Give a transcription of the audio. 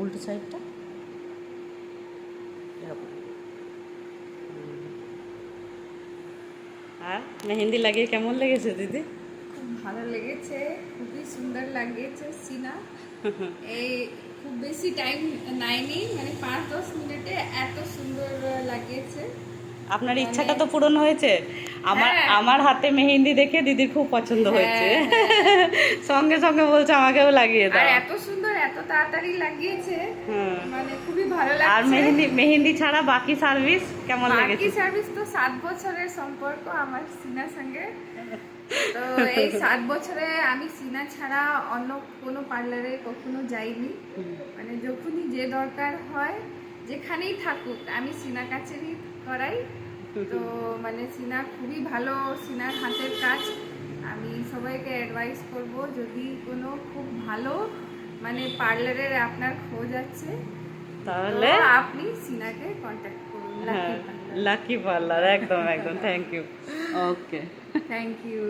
উল্টো সাইডটা আর মেহেন্দি লাগিয়ে কেমন লেগেছে দিদি? খুব ভালো লেগেছে, খুবই সুন্দর লাগিয়েছে সিনা। এই খুব বেশি টাইম নেয়নি, মানে 5-10 মিনিটে এত সুন্দর লাগিয়েছে। আপনার মানে ইচ্ছাটা তো পূরণ হয়েছে। আমার হ্যাঁ আমার হাতে মেহেন্দি দেখে দিদির খুব পছন্দ হয়েছে। হ্যাঁ হ্যাঁ। সঙ্গে সঙ্গে বলছে আমাকেও লাগিয়ে আর দাও। এত সুন্দর, এত তাড়াতাড়ি লাগিয়েছে, হুম। মানে খুবই ভালো আর লাগছে। মেহেন্দি ছাড়া বাকি সার্ভিস কেমন বাকি লেগেছে? সার্ভিস তো 7 বছরের সম্পর্ক আমার সিনার সঙ্গে। তো এই 7 বছরে আমি সিনা ছাড়া অন্য কোনো পার্লারে কখনো যাইনি। মানে যখনই যে দরকার হয়, যেখানেই থাকুক, আমি সিনা কাছেরই করাই। তো মানে সিনা খুবই ভালো, সিনার হাতের কাজ। আমি সবাইকে অ্যাডভাইস করব, যদি কোনো খুব ভালো মানে পার্লারের আপনার খোঁজ আছে, তো তাহলে আপনি সিনাকে কন্ট্যাক্ট করুন, লাকি হ্যাঁ, পার্লার। লাকি পার্লার, একদম একদম, thank you. Okay. Thank you.